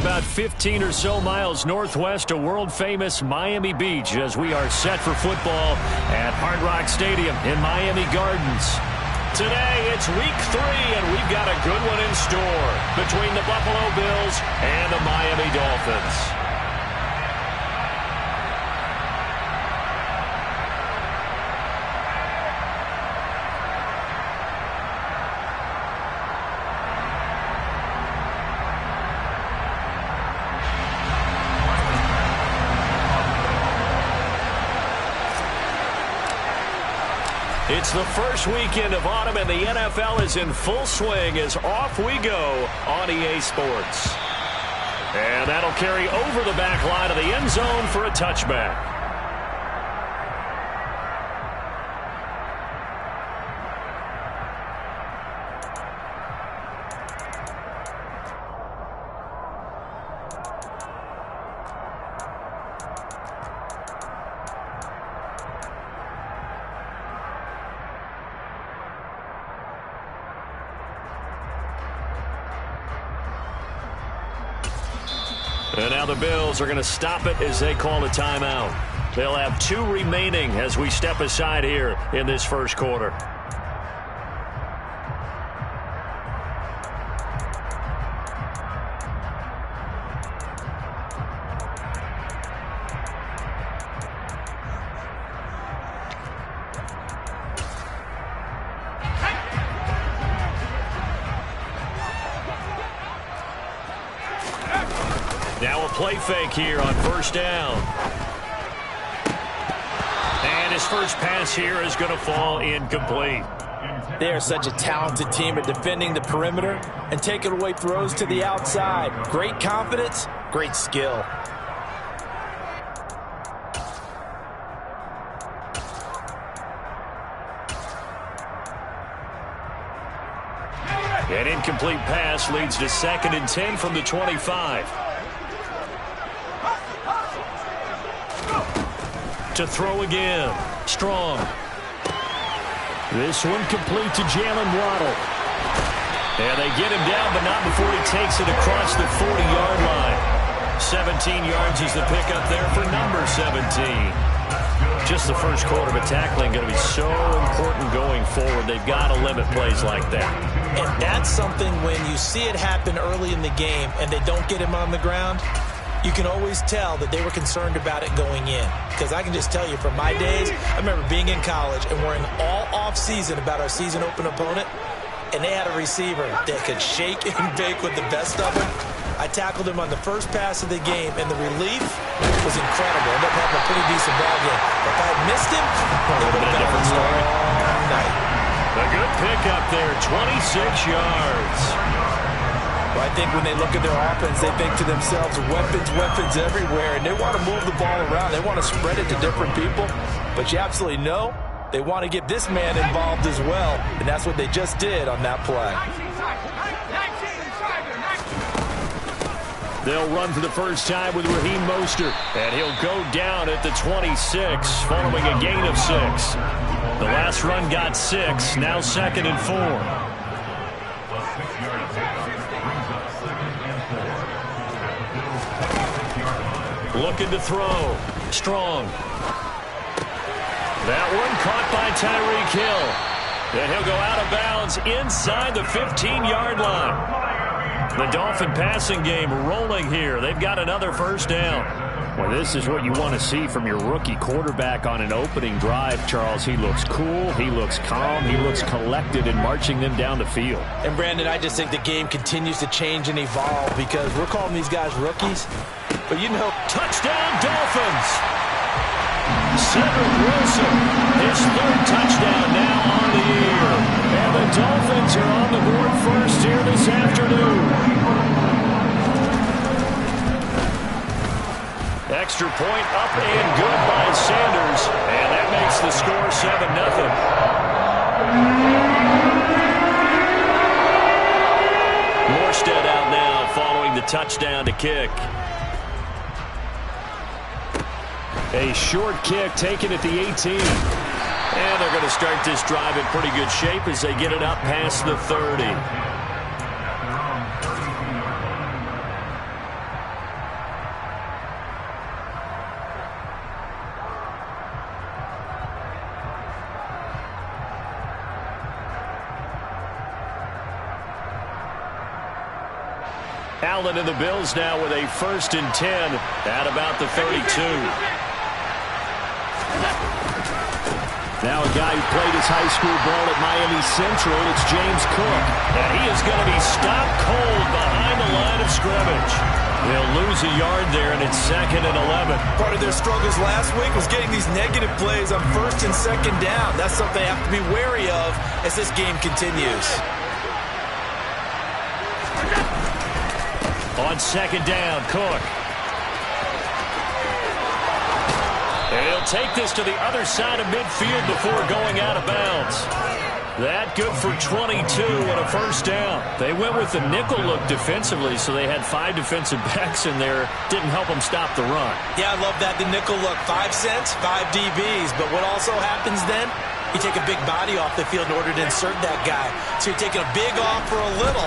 about 15 or so miles northwest of world-famous Miami Beach as we are set for football at Hard Rock Stadium in Miami Gardens. Today, it's week 3, and we've got a good one in store between the Buffalo Bills and the Miami Dolphins. It's the first weekend of autumn, and the NFL is in full swing as off we go on EA Sports. And that'll carry over the back line of the end zone for a touchback. And now the Bills are going to stop it as they call a timeout. They'll have 2 remaining as we step aside here in this first quarter. Now a play fake here on first down. And his first pass here is going to fall incomplete. They are such a talented team at defending the perimeter and taking away throws to the outside. Great confidence, great skill. An incomplete pass leads to 2nd and 10 from the 25. To throw again. Strong. This one complete to Jalen Waddle. And they get him down, but not before he takes it across the 40-yard line. 17 yards is the pickup there for number 17. Just the first quarter of tackling going to be so important going forward. They've got to limit plays like that. And that's something when you see it happen early in the game and they don't get him on the ground, you can always tell that they were concerned about it going in. Because I can just tell you from my days, I remember being in college and worrying all off-season about our season open opponent, and they had a receiver that could shake and bake with the best of them. I tackled him on the first pass of the game, and the relief was incredible. Ended up having a pretty decent ball game. If I had missed him, it would have been a different story. A good pickup there, 26 yards. Well, I think when they look at their offense, they think to themselves, weapons everywhere, and they want to move the ball around. They want to spread it to different people, but you absolutely know they want to get this man involved as well, and that's what they just did on that play. They'll run for the first time with Raheem Mostert, and he'll go down at the 26 following a gain of 6. The last run got 6, now 2nd and 4. Looking to throw. Strong. That one caught by Tyreek Hill. And he'll go out of bounds inside the 15-yard line. The Dolphin passing game rolling here. They've got another first down. Well, this is what you want to see from your rookie quarterback on an opening drive, Charles. He looks cool. He looks calm. He looks collected in marching them down the field. And, Brandon, I just think the game continues to change and evolve because we're calling these guys rookies. But you know, touchdown Dolphins. Cedric Wilson, his 3rd touchdown now on the year. And the Dolphins are on the board first here this afternoon. Extra point up and good by Sanders. And that makes the score 7-0. Morstead out now following the touchdown to kick. A short kick taken at the 18. And they're going to start this drive in pretty good shape as they get it up past the 30. Allen and the Bills now with a 1st and 10 at about the 32. Now a guy who played his high school ball at Miami Central, it's James Cook. And he is going to be stopped cold behind the line of scrimmage. They'll lose a yard there, and it's 2nd and 11. Part of their struggles last week was getting these negative plays on 1st and 2nd down. That's something they have to be wary of as this game continues. On 2nd down, Cook. And he'll take this to the other side of midfield before going out of bounds. That good for 22 and a 1st down. They went with the nickel look defensively, so they had 5 defensive backs in there. Didn't help them stop the run. Yeah, I love that, the nickel look. 5 cents, 5 DBs. But what also happens then, you take a big body off the field in order to insert that guy. So you're taking a big off for a little.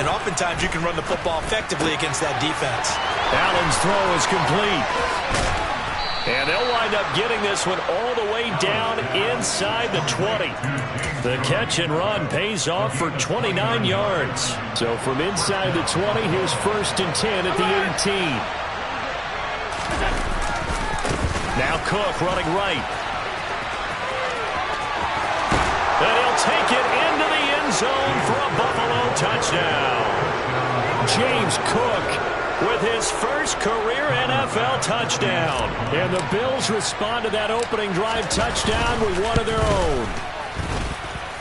And oftentimes you can run the football effectively against that defense. Allen's throw is complete. And they'll wind up getting this one all the way down inside the 20. The catch and run pays off for 29 yards. So from inside the 20, here's 1st and 10 at the 18. Now Cook running right. And he'll take it into the end zone for a Buffalo touchdown. James Cook with his first career NFL touchdown. And the Bills respond to that opening drive touchdown with one of their own.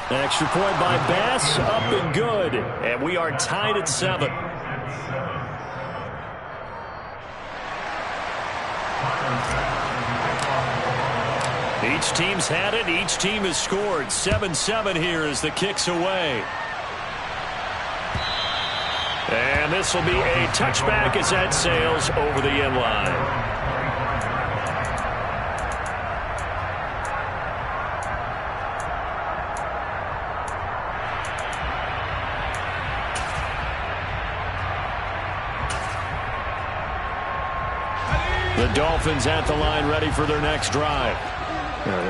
An extra point by Bass, up and good. And we are tied at 7. Each team's had it. Each team has scored. 7-7 here as the kick's away. And this will be a touchback as that sails over the end line. The Dolphins at the line ready for their next drive.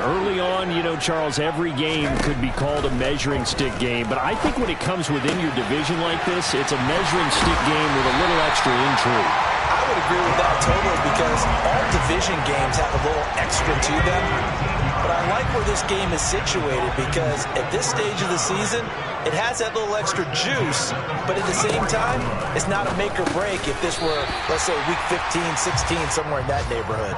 Early on, you know, Charles, every game could be called a measuring stick game. But I think when it comes within your division like this, it's a measuring stick game with a little extra intrigue. I would agree with that totally because all division games have a little extra to them. But I like where this game is situated because at this stage of the season, it has that little extra juice. But at the same time, it's not a make or break if this were, let's say, week 15, 16, somewhere in that neighborhood.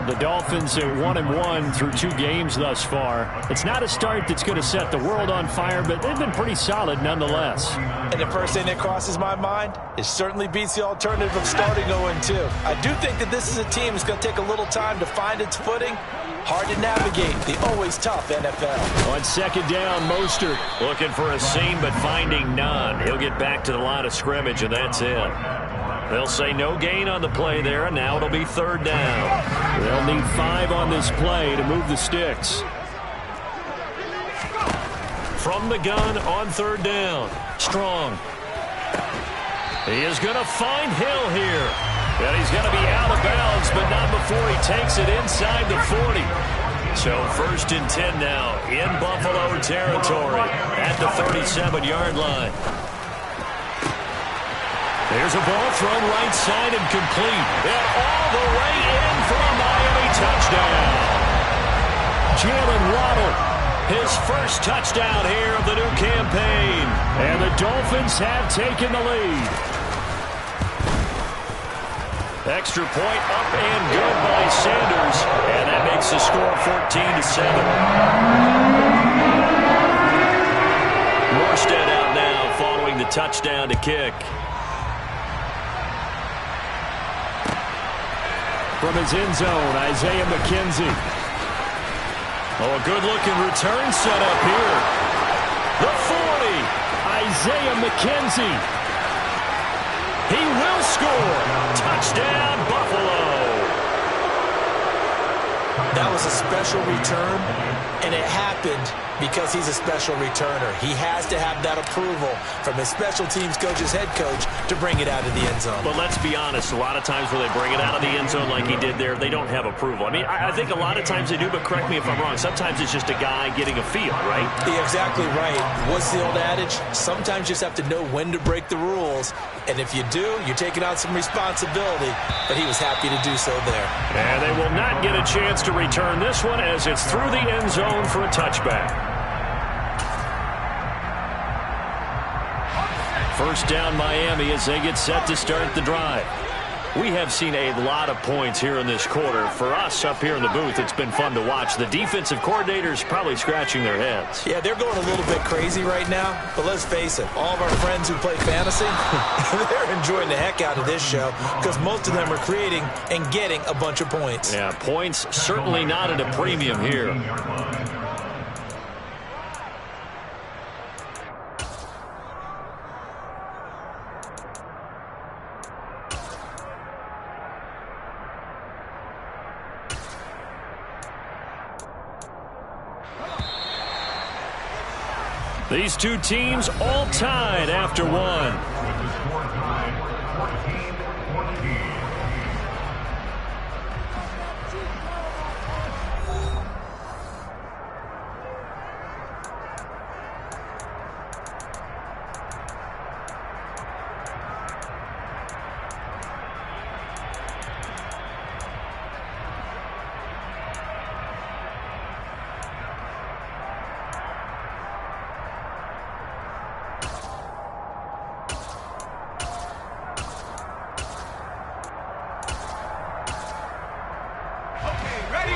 The Dolphins are 1-1 through 2 games thus far. It's not a start that's going to set the world on fire, but they've been pretty solid nonetheless. And the first thing that crosses my mind, it certainly beats the alternative of starting 0-2. I do think that this is a team that's going to take a little time to find its footing. Hard to navigate the always tough NFL. On 2nd down, Mostert looking for a seam but finding none. He'll get back to the line of scrimmage, and that's it. They'll say no gain on the play there, and now it'll be 3rd down. They'll need 5 on this play to move the sticks. From the gun on 3rd down. Strong. He is going to find Hill here. And he's going to be out of bounds, but not before he takes it inside the 40. So 1st and 10 now in Buffalo territory at the 37-yard line. There's a ball thrown right side and complete. And all the way in for a Miami touchdown. Jalen Waddle, his first touchdown here of the new campaign. And the Dolphins have taken the lead. Extra point up and good by Sanders. And that makes the score 14-7. Morstead out now following the touchdown to kick. From his end zone, Isaiah McKenzie. Oh, a good-looking return set up here. The 40, Isaiah McKenzie. He will score. Touchdown, Buffalo. That was a special return, and it happened because he's a special returner. He has to have that approval from his special teams coach's head coach to bring it out of the end zone. But let's be honest, a lot of times when they bring it out of the end zone like he did there, they don't have approval. I mean, I think a lot of times they do, but correct me if I'm wrong. Sometimes it's just a guy getting a feel, right? You're exactly right. What's the old adage? Sometimes you just have to know when to break the rules. And if you do, you're taking on some responsibility. But he was happy to do so there. And they will not get a chance to return this one as it's through the end zone for a touchback. First down Miami as they get set to start the drive. We have seen a lot of points here in this quarter. For us up here in the booth, it's been fun to watch. The defensive coordinators probably scratching their heads. Yeah, they're going a little bit crazy right now. But let's face it, all of our friends who play fantasy, they're enjoying the heck out of this show because most of them are creating and getting a bunch of points. Yeah, points certainly not at a premium here. These two teams all tied after one.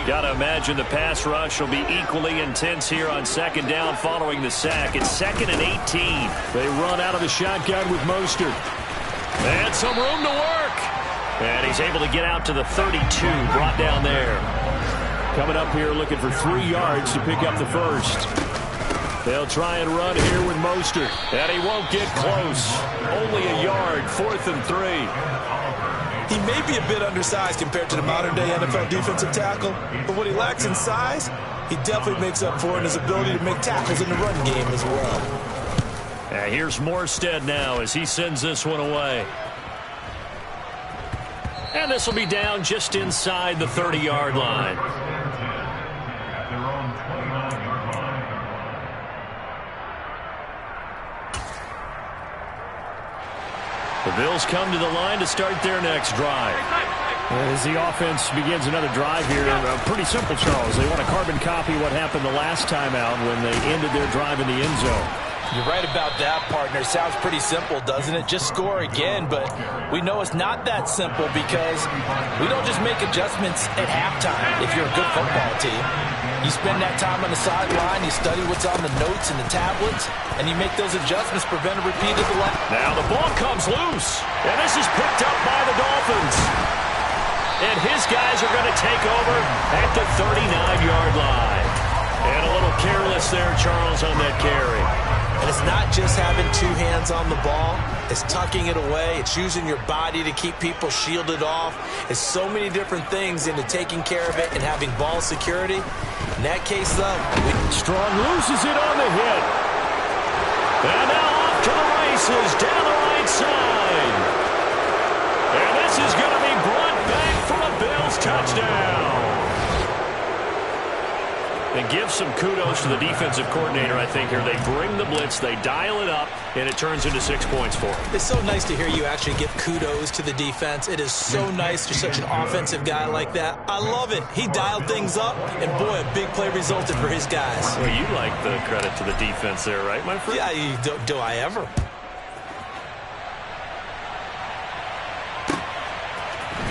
Got to imagine the pass rush will be equally intense here on second down following the sack. It's 2nd and 18. They run out of the shotgun with Mostert. And some room to work. And he's able to get out to the 32, brought down there. Coming up here looking for 3 yards to pick up the first. They'll try and run here with Mostert. And he won't get close. Only a yard, 4th and 3. He may be a bit undersized compared to the modern-day NFL defensive tackle, but what he lacks in size, he definitely makes up for in his ability to make tackles in the run game as well. Here's Morstead now as he sends this one away. And this will be down just inside the 30-yard line. The Bills come to the line to start their next drive. As the offense begins another drive here, pretty simple, Charles. They want to carbon copy what happened the last time out when they ended their drive in the end zone. You're right about that, partner. Sounds pretty simple, doesn't it? Just score again, but we know it's not that simple because we don't just make adjustments at halftime if you're a good football team. You spend that time on the sideline, you study what's on the notes and the tablets, and you make those adjustments, prevent a repeat of the last. Now the ball comes loose, and this is picked up by the Dolphins. And his guys are going to take over at the 39-yard line. And a little careless there, Charles, on that carry. And it's not just having 2 hands on the ball. It's tucking it away. It's using your body to keep people shielded off. It's so many different things into taking care of it and having ball security. In that case, though, Strong loses it on the hit. And now off to the races down the right side. And this is going to be brought back for a Bills touchdown. And give some kudos to the defensive coordinator, I think, here. They bring the blitz, they dial it up, and it turns into 6 points for them. It's so nice to hear you actually give kudos to the defense. It is so nice. You're such an offensive guy like that. I love it. He dialed things up, and boy, a big play resulted for his guys. Well, you like the credit to the defense there, right, my friend? Yeah, do I ever?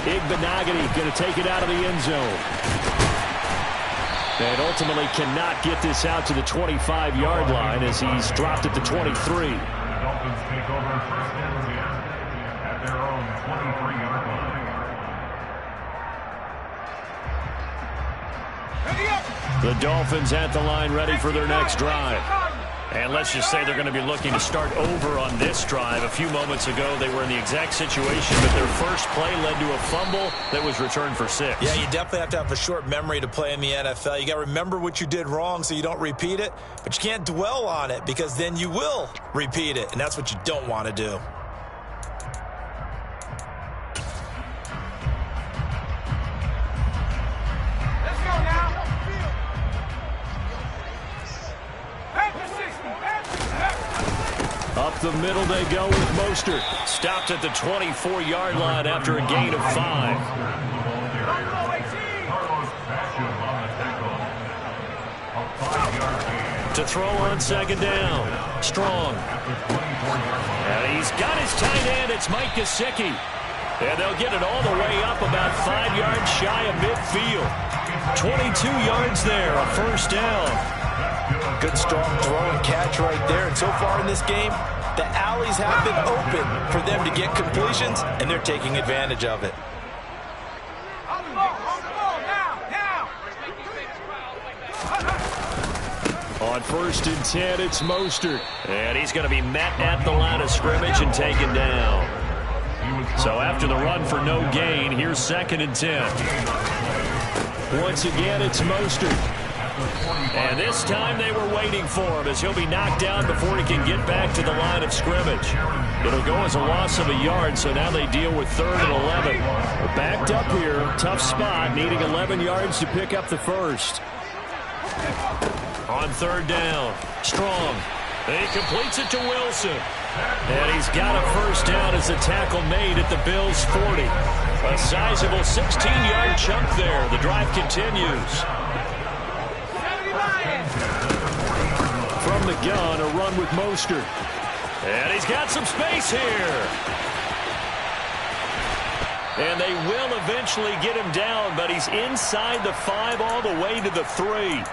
Igbenogany going to take it out of the end zone. And ultimately cannot get this out to the 25-yard line as he's dropped at the 23. The Dolphins take over first and 10 at their own 23-yard line. The Dolphins at the line ready for their next drive. And let's just say they're going to be looking to start over on this drive. A few moments ago, they were in the exact situation, but their first play led to a fumble that was returned for 6. Yeah, you definitely have to have a short memory to play in the NFL. You got to remember what you did wrong so you don't repeat it, but you can't dwell on it because then you will repeat it, and that's what you don't want to do. Up the middle they go with Mostert. Stopped at the 24-yard line after a gain of 5. To throw on second down. Strong. And he's got his tight end. It's Mike Gesicki. And they'll get it all the way up about 5 yards shy of midfield. 22 yards there, a first down. Good, strong throw and catch right there. And so far in this game, the alleys have been open for them to get completions, and they're taking advantage of it. On 1st and 10, it's Mostert. And he's going to be met at the line of scrimmage and taken down. So after the run for no gain, here's 2nd and 10. Once again, it's Mostert. And this time they were waiting for him as he'll be knocked down before he can get back to the line of scrimmage. It'll go as a loss of a yard, so now they deal with 3rd and 11. We're backed up here, tough spot, needing 11 yards to pick up the first. On 3rd down, Strong. And he completes it to Wilson. And he's got a first down as the tackle made at the Bills' 40. A sizable 16-yard chunk there. The drive continues. From the gun, a run with Mostert. And he's got some space here. And they will eventually get him down, but he's inside the 5 all the way to the 3.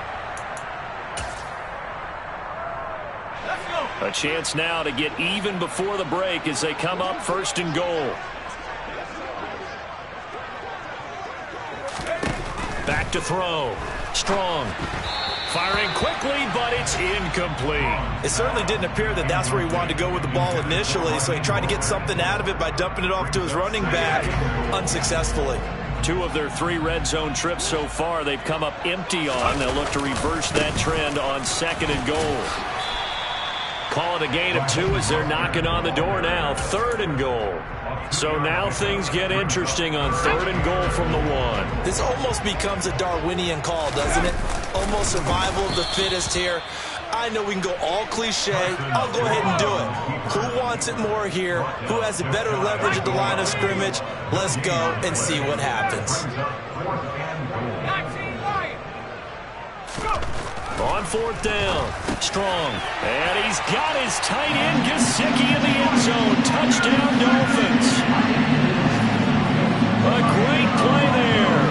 A chance now to get even before the break as they come up 1st and goal. Back to throw. Strong. Firing quickly, but it's incomplete. It certainly didn't appear that that's where he wanted to go with the ball initially, so he tried to get something out of it by dumping it off to his running back unsuccessfully. 2 of their 3 red zone trips so far they've come up empty on. They'll look to reverse that trend on 2nd and goal. Call it a gain of 2 as they're knocking on the door now. 3rd and goal. So now things get interesting on 3rd and goal from the 1. This almost becomes a Darwinian call, doesn't it? Almost survival of the fittest here. I know we can go all cliche. I'll go ahead and do it. Who wants it more here? Who has the better leverage at the line of scrimmage? Let's go and see what happens. On 4th down, Strong. And he's got his tight end, Gesicki, in the end zone. Touchdown, Dolphins. A great play there.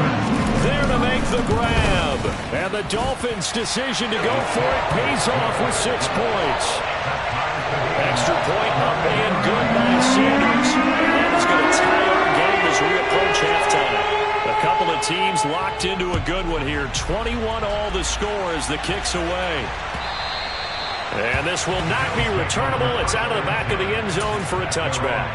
There to make the grab. And the Dolphins' decision to go for it pays off with 6 points. Extra point up and good by Sanders. And that is going to tie our game as we approach halftime. A couple of teams locked into a good one here. 21 all the score as the kick's away. And this will not be returnable. It's out of the back of the end zone for a touchback.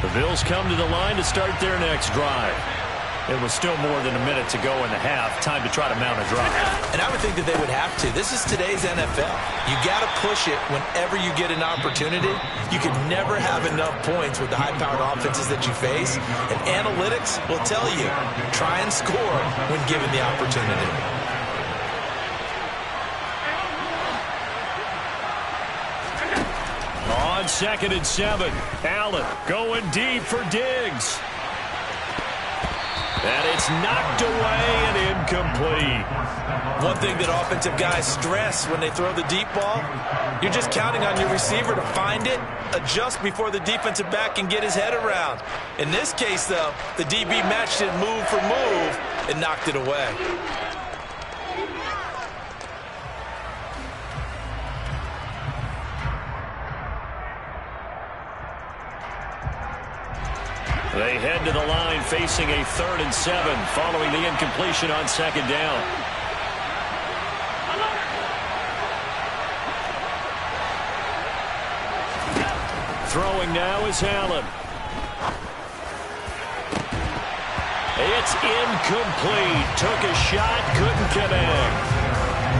The Bills come to the line to start their next drive. It was still more than a minute to go in the half. Time to try to mount a drive. And I would think that they would have to. This is today's NFL. You got to push it whenever you get an opportunity. You can never have enough points with the high-powered offenses that you face. And analytics will tell you, try and score when given the opportunity. On 2nd and 7, Allen going deep for Diggs. And it's knocked away and incomplete. One thing that offensive guys stress when they throw the deep ball, you're just counting on your receiver to find it, adjust before the defensive back can get his head around. In this case, though, the DB matched it move for move and knocked it away. They head to the line facing a 3rd and 7 following the incompletion on 2nd down. Throwing now is Allen. It's incomplete. Took a shot, couldn't connect.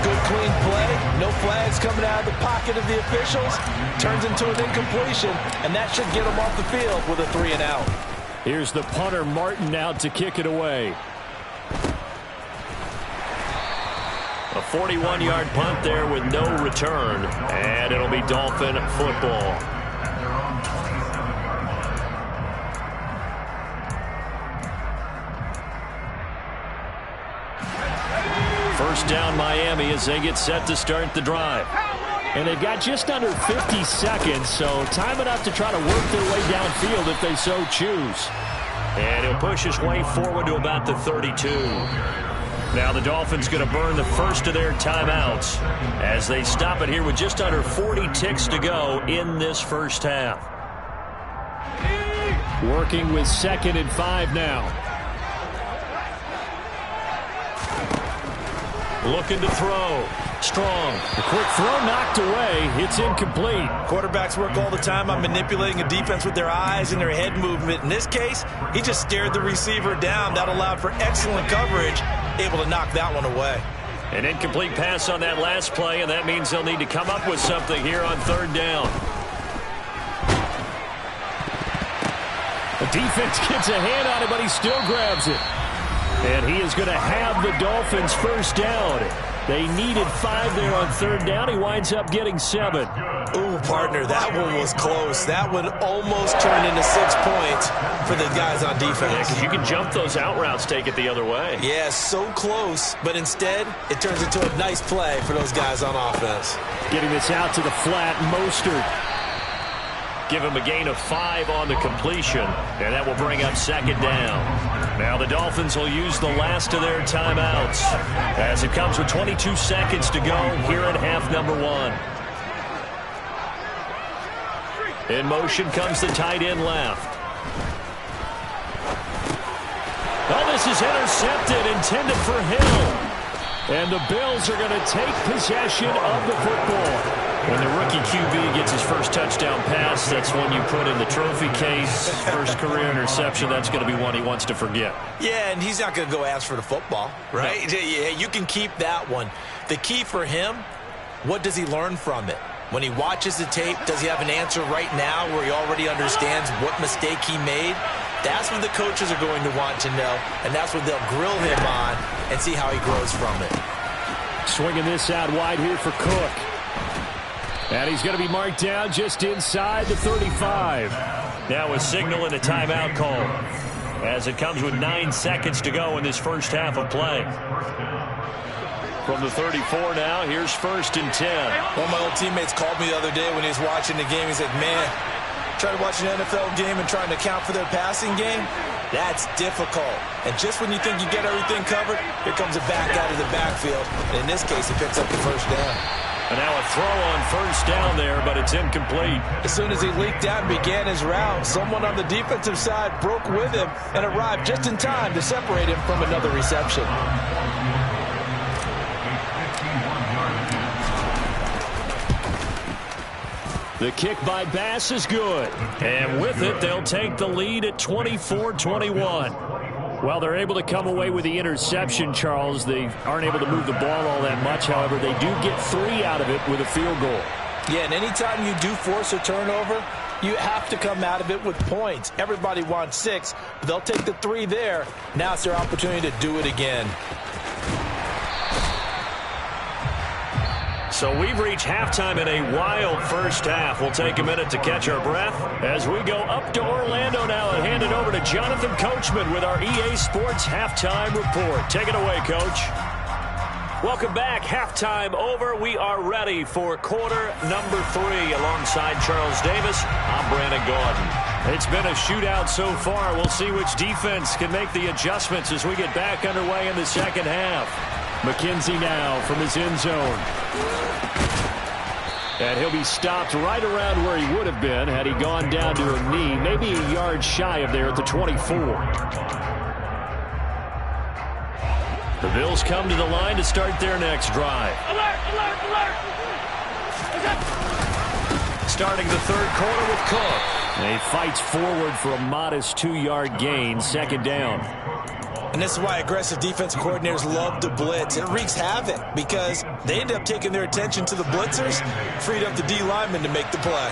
Good clean play. No flags coming out of the pocket of the officials. Turns into an incompletion, and that should get him off the field with a 3 and out. Here's the punter Martin out to kick it away. A 41-yard punt there with no return, and it'll be Dolphin football. First down Miami as they get set to start the drive. And they've got just under 50 seconds, so time enough to try to work their way downfield if they so choose. And he'll push his way forward to about the 32. Now the Dolphins going to burn the first of their timeouts as they stop it here with just under 40 ticks to go in this first half. Working with 2nd and 5 now. Looking to throw. Strong. The quick throw knocked away. It's incomplete. Quarterbacks work all the time on manipulating a defense with their eyes and their head movement. In this case, he just stared the receiver down. That allowed for excellent coverage, able to knock that one away. An incomplete pass on that last play, and that means they'll need to come up with something here on 3rd down. The defense gets a hand on it, but he still grabs it. And he is going to have the Dolphins first down. They needed 5 there on 3rd down. He winds up getting 7. Ooh, partner, that one was close. That one almost turned into 6 points for the guys on defense. Yeah, because you can jump those out routes, take it the other way. Yeah, so close, but instead it turns into a nice play for those guys on offense. Getting this out to the flat, Mostert. Give him a gain of 5 on the completion, and that will bring up 2nd down. Now the Dolphins will use the last of their timeouts as it comes with 22 seconds to go here in half number 1. In motion comes the tight end left. Oh, this is intercepted, intended for Hill. And the Bills are going to take possession of the football. When the rookie QB gets his first touchdown pass, that's one you put in the trophy case. First career interception, that's going to be one he wants to forget. Yeah, and he's not going to go ask for the football, right? No. Yeah, you can keep that one. The key for him, what does he learn from it? When he watches the tape, does he have an answer right now where he already understands what mistake he made? That's what the coaches are going to want to know, and that's what they'll grill him on and see how he grows from it. Swinging this out wide here for Cook. And he's going to be marked down just inside the 35. Now a signal and a timeout call as it comes with 9 seconds to go in this first half of play. From the 34 now, here's 1st and 10. One of my old teammates called me the other day when he was watching the game. He said, man, trying to watch an NFL game and trying to account for their passing game, that's difficult. And just when you think you get everything covered, here comes a back out of the backfield. And in this case, he picks up the first down. And now a throw on 1st down there, but it's incomplete. As soon as he leaked out and began his route, someone on the defensive side broke with him and arrived just in time to separate him from another reception. The kick by Bass is good. And with it, they'll take the lead at 24-21. Well, they're able to come away with the interception, Charles. They aren't able to move the ball all that much. However, they do get 3 out of it with a field goal. Yeah, and anytime you do force a turnover, you have to come out of it with points. Everybody wants 6, but they'll take the 3 there. Now it's their opportunity to do it again. So we've reached halftime in a wild first half. We'll take a minute to catch our breath as we go up to Orlando now and hand it over to Jonathan Coachman with our EA Sports Halftime Report. Take it away, Coach. Welcome back. Halftime over. We are ready for quarter number 3 alongside Charles Davis. I'm Brandon Gaudin. It's been a shootout so far. We'll see which defense can make the adjustments as we get back underway in the second half. McKenzie now from his end zone. And he'll be stopped right around where he would have been had he gone down to a knee, maybe a yard shy of there at the 24. The Bills come to the line to start their next drive. Alert, alert, alert! starting the third quarter with Cook. And he fights forward for a modest 2-yard gain, second down. And this is why aggressive defensive coordinators love to blitz. It wreaks havoc because they end up taking their attention to the blitzers, freed up the D lineman to make the play.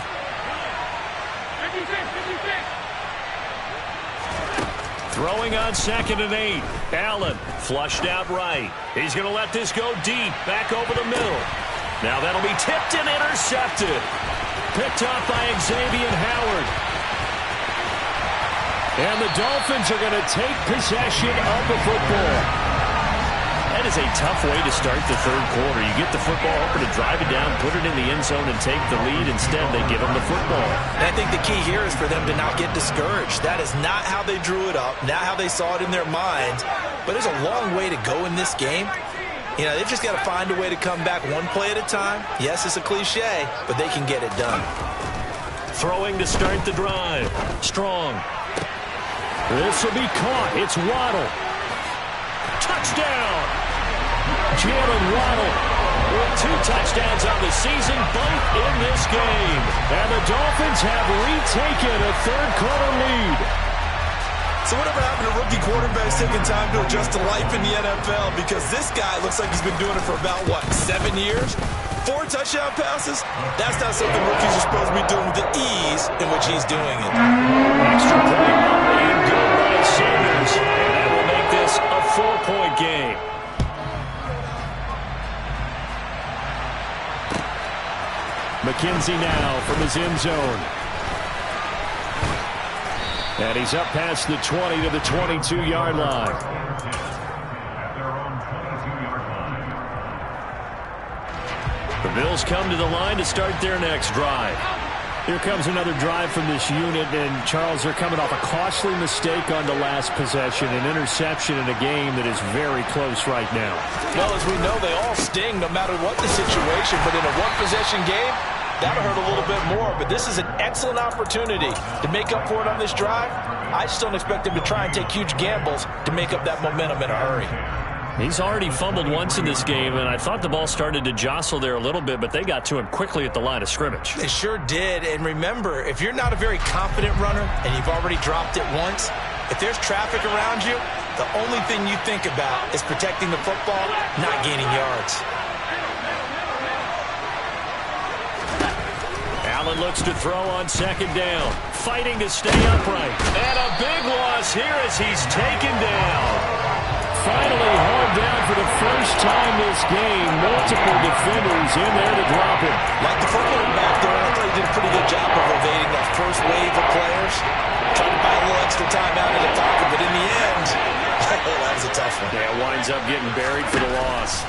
Throwing on 2nd and 8. Allen flushed out right. He's going to let this go deep, back over the middle. Now that'll be tipped and intercepted. Picked up by Xavier Howard. And the Dolphins are going to take possession of the football. That is a tough way to start the third quarter. You get the football, hoping to drive it down, put it in the end zone, and take the lead. Instead, they give them the football. And I think the key here is for them to not get discouraged. That is not how they drew it up, not how they saw it in their minds. But there's a long way to go in this game. You know, they've just got to find a way to come back one play at a time. Yes, it's a cliche, but they can get it done. Throwing to start the drive. Strong. This will be caught. It's Waddle. Touchdown! Jalen Waddle with 2 touchdowns on the season, both in this game. And the Dolphins have retaken a third quarter lead. So whatever happened to rookie quarterbacks taking time to adjust to life in the NFL? Because this guy looks like he's been doing it for about, 7 years? 4 touchdown passes? That's not something rookies are supposed to be doing with the ease in which he's doing it. Extra point and good by Sanders. And that will make this a 4-point game. McKenzie now from his end zone. And he's up past the 20 to the 22-yard line. At their own 22-yard line. The Bills come to the line to start their next drive. Here comes another drive from this unit, and Charles, they're coming off a costly mistake on the last possession, an interception in a game that is very close right now. Well, as we know, they all sting no matter what the situation, but in a one-possession game, that'll hurt a little bit more. But this is an excellent opportunity to make up for it on this drive. I just don't expect them to try and take huge gambles to make up that momentum in a hurry. He's already fumbled once in this game, and I thought the ball started to jostle there a little bit, but they got to him quickly at the line of scrimmage. They sure did. And remember, if you're not a very confident runner and you've already dropped it once, if there's traffic around you, the only thing you think about is protecting the football, not gaining yards. Allen looks to throw on 2nd down, fighting to stay upright. And a big loss here as he's taken down. Finally hauled down for the first time this game. Multiple defenders in there to drop him. Like the football back there, I thought he did a pretty good job of evading that first wave of players. Trying to buy a little extra time out of the pocket, but in the end, that was a tough one. Yeah, winds up getting buried for the loss.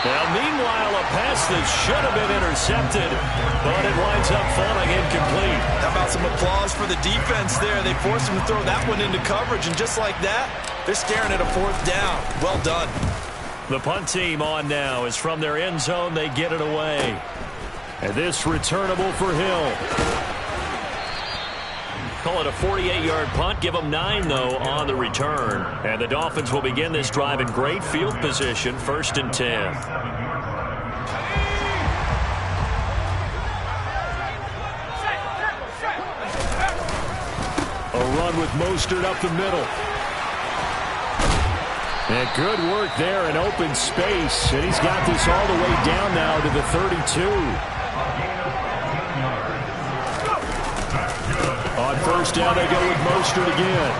Now, meanwhile, a pass that should have been intercepted, but it winds up falling incomplete. How about some applause for the defense there? They forced him to throw that one into coverage, and just like that, they're staring at a 4th down. Well done. The punt team on now is from their end zone. They get it away. And this returnable for Hill. Call it a 48-yard punt. Give them 9, though, on the return. And the Dolphins will begin this drive in great field position, 1st and 10. A run with Mostert up the middle. And good work there in open space. And he's got this all the way down now to the 32. On 1st down, they go with Mostert again.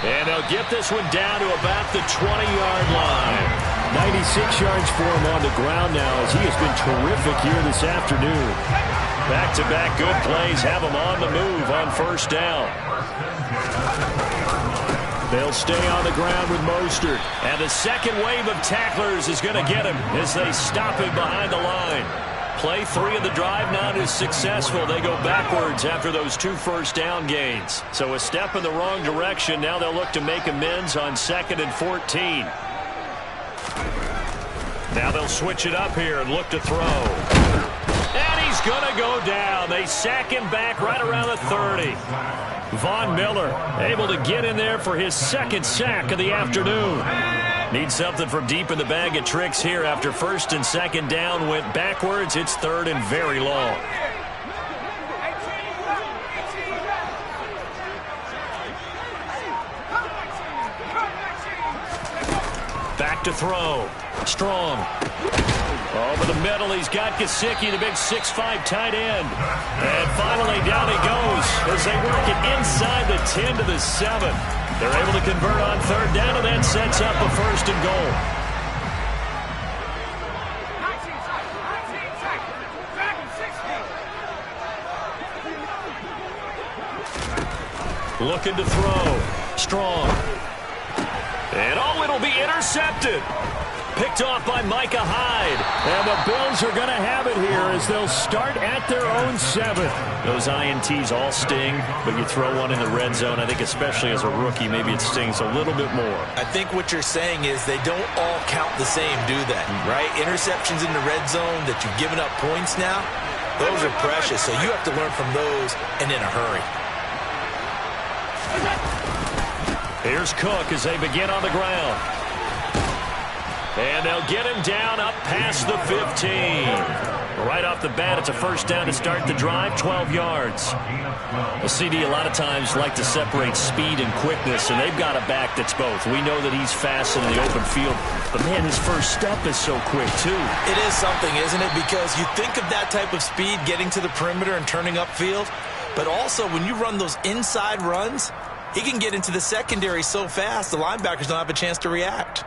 And they'll get this one down to about the 20-yard line. 96 yards for him on the ground now as he has been terrific here this afternoon. Back-to-back good plays have him on the move on 1st down. They'll stay on the ground with Mostert. And the second wave of tacklers is going to get him as they stop him behind the line. Play 3 of the drive not as successful. They go backwards after those 2 first down gains. So a step in the wrong direction. Now they'll look to make amends on 2nd and 14. Now they'll switch it up here and look to throw. And he's going to go down. They sack him back right around the 30. Von Miller able to get in there for his 2nd sack of the afternoon. Need something from deep in the bag of tricks here after first and second down went backwards. It's third and very long. Back to throw. Strong. Over the middle, he's got Gesicki, the big 6'5" tight end. And finally, down he goes as they work it inside the 10 to the 7. They're able to convert on third down, and that sets up a first and goal. Looking to throw. Strong. And it'll be intercepted. Picked off by Micah Hyde. And the Bills are going to have it here as they'll start at their own 7. Those INTs all sting, but you throw one in the red zone, I think especially as a rookie, maybe it stings a little bit more. I think what you're saying is they don't all count the same, do they? Right? Interceptions in the red zone that you've given up points now, those are precious, so you have to learn from those and in a hurry. Here's Cook as they begin on the ground. And they'll get him down up past the 15. Right off the bat, it's a first down to start the drive, 12 yards. The CD a lot of times like to separate speed and quickness, and they've got a back that's both. We know that he's fast in the open field, but man, his first step is so quick too. It is something, isn't it? Because you think of that type of speed getting to the perimeter and turning upfield, but also when you run those inside runs, he can get into the secondary so fast, the linebackers don't have a chance to react.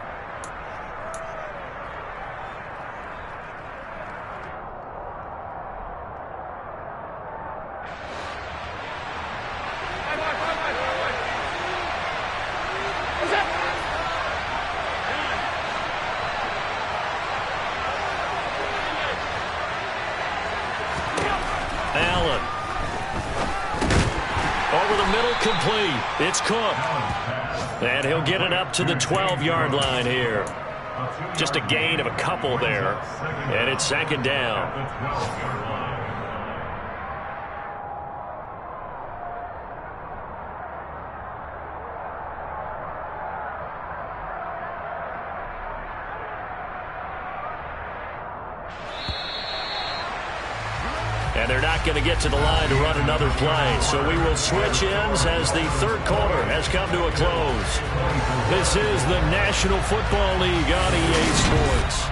Complete. It's Cook. And he'll get it up to the 12-yard line here. Just a gain of a couple there. And it's second down. And they're not going to get to the line to run another play. So we will switch ends as the third quarter has come to a close. This is the National Football League on EA Sports.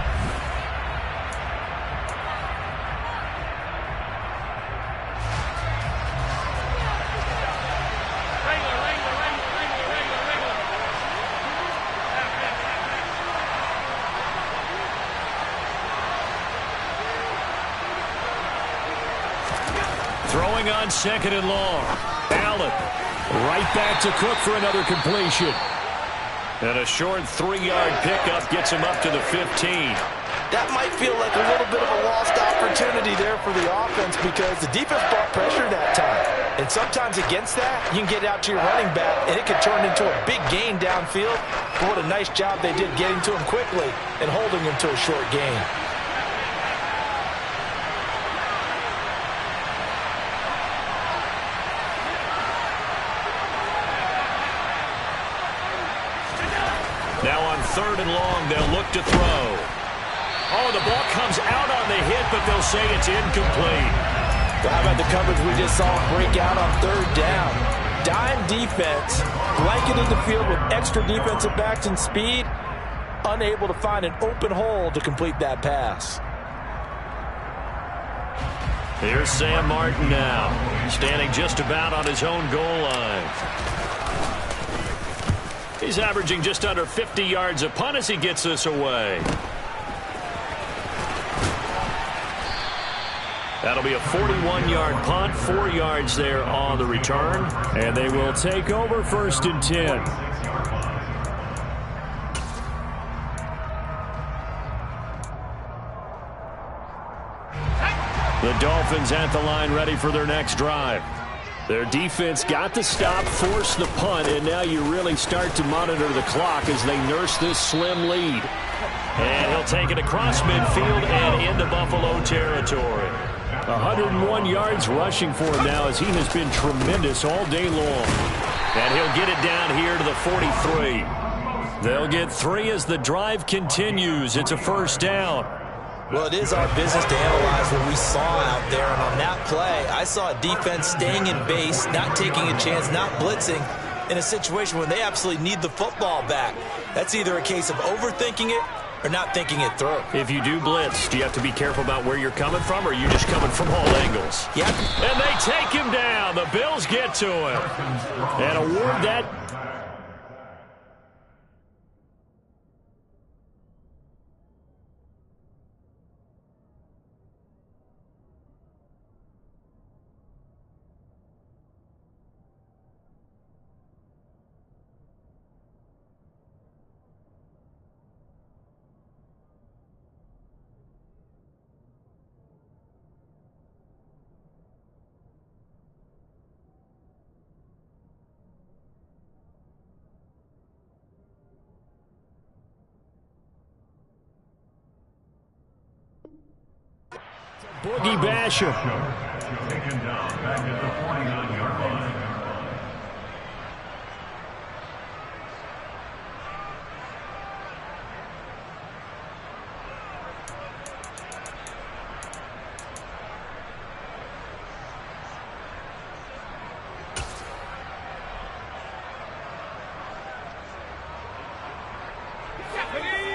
Throwing on second and long. Allen right back to Cook for another completion. And a short 3-yard pickup gets him up to the 15. That might feel like a little bit of a lost opportunity there for the offense because the defense brought pressure that time. And sometimes against that, you can get out to your running back, and it could turn into a big gain downfield. But what a nice job they did getting to him quickly and holding him to a short gain. Now on third and long, they'll look to throw. Oh, the ball comes out on the hit, but they'll say it's incomplete. Well, how about the coverage we just saw break out on third down? Dime defense, blanketed the field with extra defensive backs and speed, unable to find an open hole to complete that pass. Here's Sam Martin now, standing just about on his own goal line. He's averaging just under 50 yards a punt as he gets this away. That'll be a 41-yard punt, 4 yards there on the return. And they will take over first and 10. The Dolphins at the line ready for their next drive. Their defense got the stop, forced the punt, and now you really start to monitor the clock as they nurse this slim lead. And he'll take it across midfield and into Buffalo territory. 101 yards rushing for him now as he has been tremendous all day long. And he'll get it down here to the 43. They'll get 3 as the drive continues. It's a first down. Well, it is our business to analyze what we saw out there. And on that play, I saw a defense staying in base, not taking a chance, not blitzing in a situation where they absolutely need the football back. That's either a case of overthinking it or not thinking it through. If you do blitz, do you have to be careful about where you're coming from, or are you just coming from all angles? Yep. And they take him down. The Bills get to him and award that. Boogie Basham. Taken down back at the 49-yard line.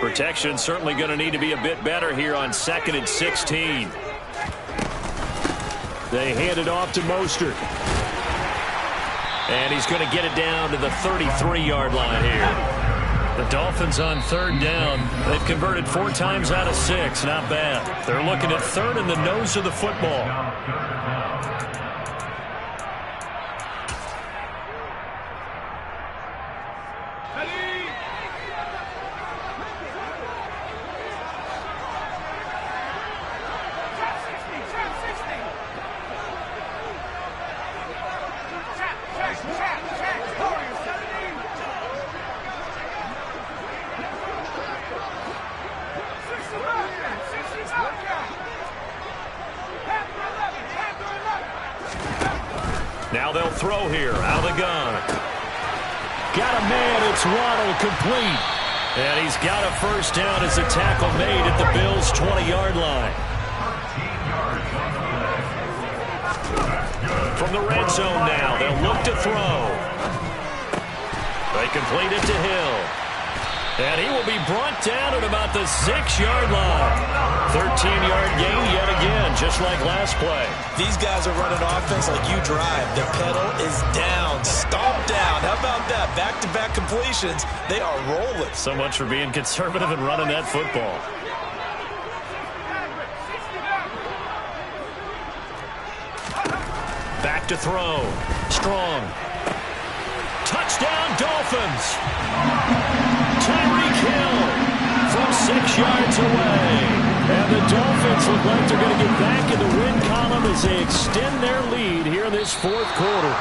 Protection certainly going to need to be a bit better here on 2nd and 16. They hand it off to Mostert. And he's going to get it down to the 33-yard line here. The Dolphins on 3rd down. They've converted 4 times out of 6. Not bad. They're looking at 3rd in the nose of the football. Now they'll throw here, out of the gun. Got a man, it's Waddle, complete. And he's got a first down as a tackle made at the Bills' 20-yard line. From the red zone now, they'll look to throw. They complete it to Hill. And he will be brought down at about the 6-yard line. 13-yard gain yet again, just like last play. These guys are running offense like you drive. The pedal is down, stomp down. How about that? Back-to-back completions. They are rolling. So much for being conservative and running that football. Back to throw. Strong. Touchdown, Dolphins. Tyreek Hill from 6 yards away. And the Dolphins look like they're going to get back in the win column as they extend their lead here in this 4th quarter.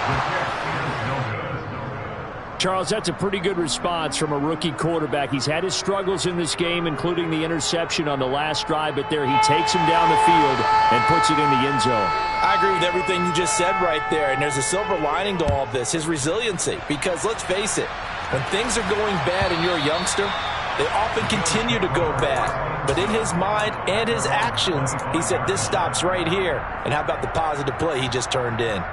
Charles, that's a pretty good response from a rookie quarterback. He's had his struggles in this game, including the interception on the last drive, but there he takes him down the field and puts it in the end zone. I agree with everything you just said right there, and there's a silver lining to all of this, his resiliency. Because let's face it, when things are going bad and you're a youngster, they often continue to go bad. But in his mind and his actions, he said, this stops right here. And how about the positive play he just turned in?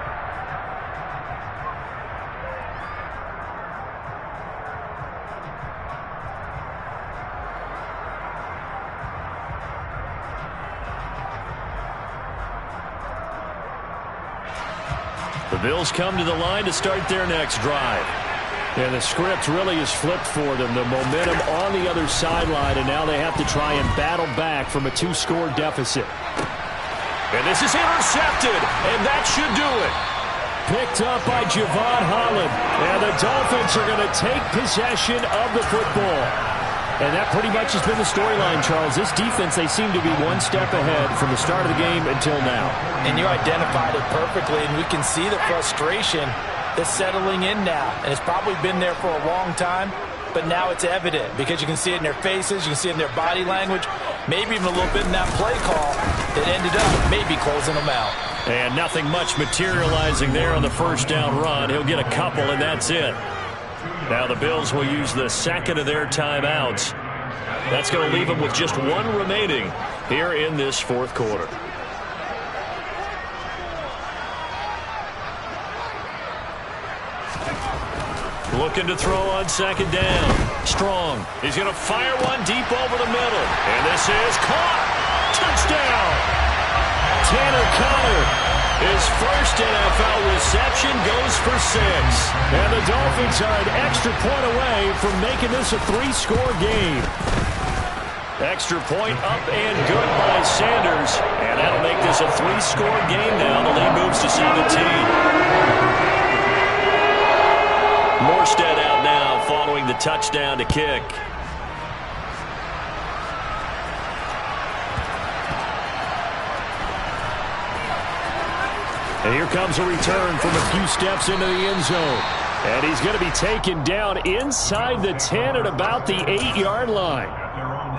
The Bills come to the line to start their next drive. And the script really is flipped for them. The momentum on the other sideline, and now they have to try and battle back from a 2-score deficit. And this is intercepted, and that should do it. Picked up by Javon Holland. And the Dolphins are going to take possession of the football. And that pretty much has been the storyline, Charles. This defense, they seem to be one step ahead from the start of the game until now. And you identified it perfectly, and we can see the frustration that's settling in now. And it's probably been there for a long time, but now it's evident because you can see it in their faces, you can see it in their body language, maybe even a little bit in that play call that ended up maybe closing them out. And nothing much materializing there on the first down run. He'll get a couple, and that's it. Now the Bills will use the second of their timeouts. That's going to leave them with just one remaining here in this fourth quarter. Looking to throw on second down. Strong. He's going to fire one deep over the middle. And this is caught. Touchdown. Tanner Conner. His first NFL reception goes for 6. And the Dolphins are an extra point away from making this a 3-score game. Extra point up and good by Sanders. And that'll make this a 3-score game now. The lead moves to 17. Morstead out now following the touchdown to kick. And here comes a return from a few steps into the end zone. And he's going to be taken down inside the 10 at about the 8-yard line.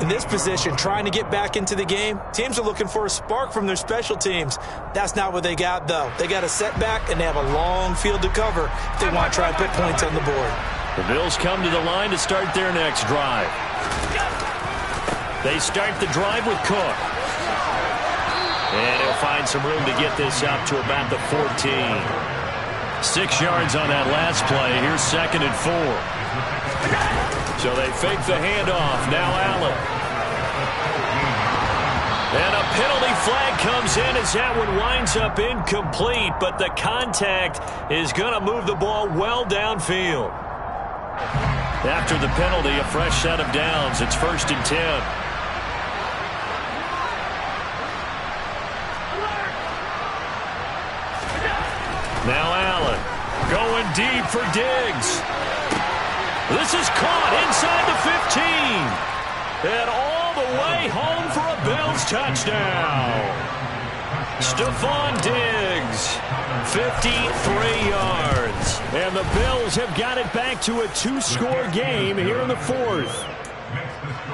In this position, trying to get back into the game, teams are looking for a spark from their special teams. That's not what they got, though. They got a setback, and they have a long field to cover if they want to try and put points on the board. The Bills come to the line to start their next drive. They start the drive with Cook. And he'll find some room to get this up to about the 14. 6 yards on that last play. Here's 2nd and 4. So they fake the handoff. Now Allen. And a penalty flag comes in as that one winds up incomplete, but the contact is going to move the ball well downfield. After the penalty, a fresh set of downs. It's 1st and 10. Now Allen going deep for Diggs. This is caught inside the 15. And all the way home for a Bills touchdown. Stephon Diggs, 53 yards. And the Bills have got it back to a 2-score game here in the 4th.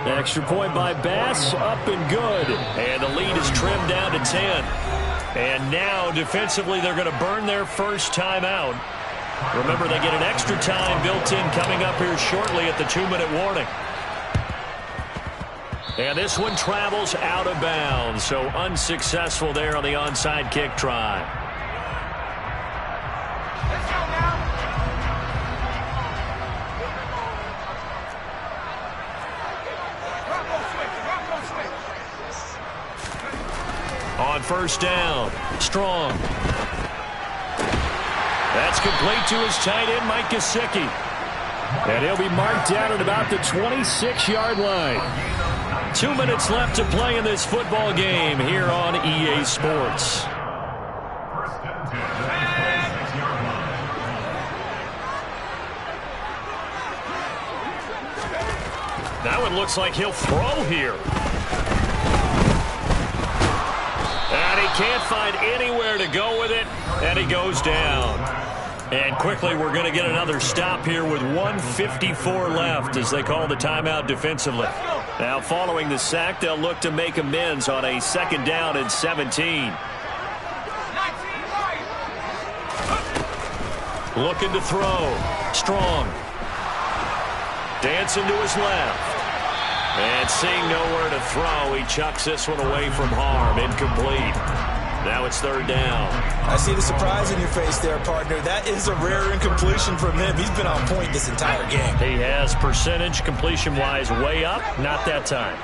Extra point by Bass, up and good. And the lead is trimmed down to 10. And now, defensively, they're going to burn their first timeout. Remember, they get an extra time built in coming up here shortly at the 2-minute warning. And this one travels out of bounds, so unsuccessful there on the onside kick try. On first down, Strong. That's complete to his tight end, Mike Gesicki. And he'll be marked down at about the 26-yard line. 2 minutes left to play in this football game here on EA Sports. That one looks like he'll throw here. And he can't find anywhere to go with it, and he goes down. And quickly, we're going to get another stop here with 1:54 left as they call the timeout defensively. Now, following the sack, they'll look to make amends on a 2nd down and 17. Looking to throw. Strong. Dancing to his left. And seeing nowhere to throw, he chucks this one away from harm. Incomplete. Now it's 3rd down. I see the surprise in your face there, partner. That is a rare incompletion from him. He's been on point this entire game. He has percentage completion-wise way up. Not that time.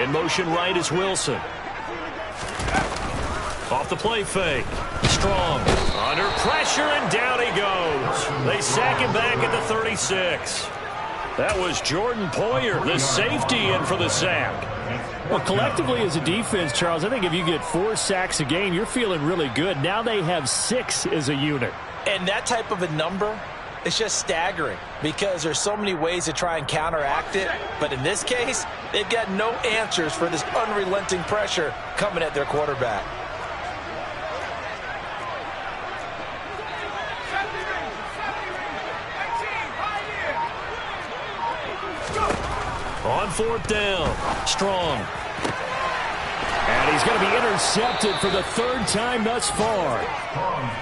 In motion right is Wilson. Off the play fake. Strong. Under pressure, and down he goes. They sack him back at the 36. That was Jordan Poyer, the safety, in for the sack. Well, collectively as a defense, Charles, I think if you get 4 sacks a game, you're feeling really good. Now they have 6 as a unit. And that type of a number, it's just staggering because there's so many ways to try and counteract it. But in this case, they've got no answers for this unrelenting pressure coming at their quarterback. On fourth down, Strong. And he's going to be intercepted for the third time thus far.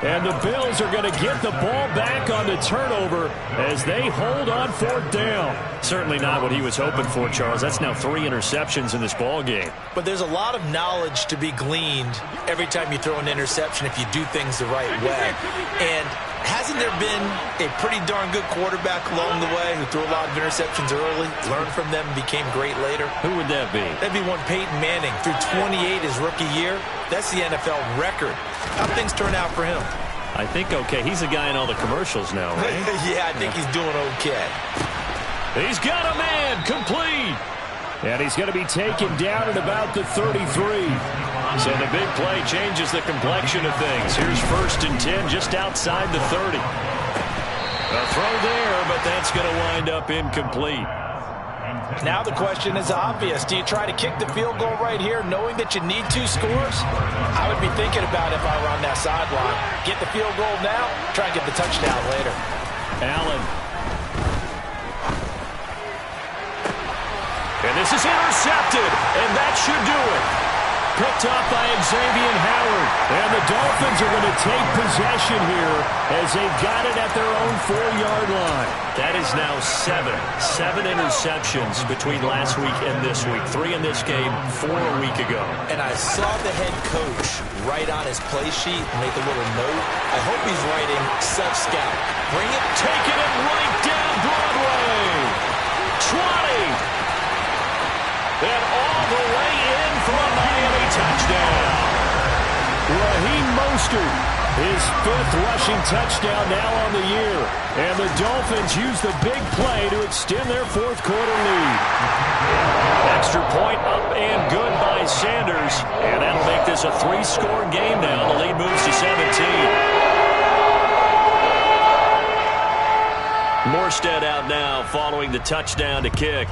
And the Bills are going to get the ball back on the turnover as they hold on fourth down. Certainly not what he was hoping for, Charles. That's now 3 interceptions in this ball game. But there's a lot of knowledge to be gleaned every time you throw an interception if you do things the right way. And hasn't there been a pretty darn good quarterback along the way who threw a lot of interceptions early, learned from them, and became great later? Who would that be? That'd be one Peyton Manning, threw 28 his rookie year. That's the NFL record. How'd things turn out for him? I think okay. He's the guy in all the commercials now, right? Yeah, I think he's doing okay. He's got a man, complete. And he's going to be taken down at about the 33. So the big play changes the complexion of things. Here's 1st and 10 just outside the 30. A throw there, but that's going to wind up incomplete. Now the question is obvious. Do you try to kick the field goal right here knowing that you need 2 scores? I would be thinking about it if I were on that sideline. Get the field goal now, try and get the touchdown later. Allen. And this is intercepted, and that should do it. Picked up by Xavier Howard. And the Dolphins are going to take possession here as they've got it at their own 4-yard line. That is now 7 interceptions between last week and this week. 3 in this game, 4 a week ago. And I saw the head coach write on his play sheet, make a little note. I hope he's writing self-scout. Bring it, take it, and right down Broadway. 20. And all the way in for a Miami touchdown. Raheem Mostert, his 5th rushing touchdown now on the year. And the Dolphins use the big play to extend their 4th quarter lead. Extra point up and good by Sanders. And that'll make this a 3-score game now. The lead moves to 17. Morstead out now following the touchdown to kick.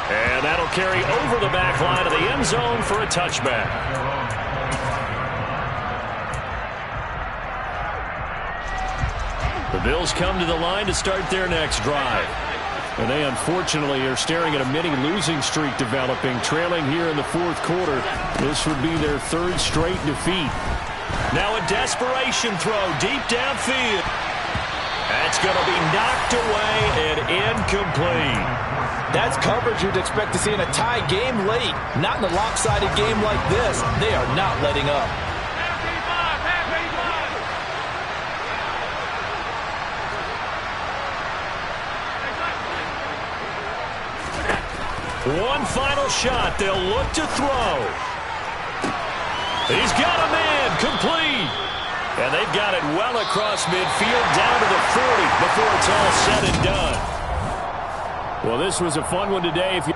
And that'll carry over the back line of the end zone for a touchback. The Bills come to the line to start their next drive. And they unfortunately are staring at a mini losing streak developing, trailing here in the 4th quarter. This would be their 3rd straight defeat. Now a desperation throw deep downfield. That's going to be knocked away and incomplete. That's coverage you'd expect to see in a tie game late. Not in a lopsided game like this. They are not letting up. One final shot. They'll look to throw. He's got a man, complete. And they've got it well across midfield down to the 40 before it's all said and done. Well, this was a fun one today. If you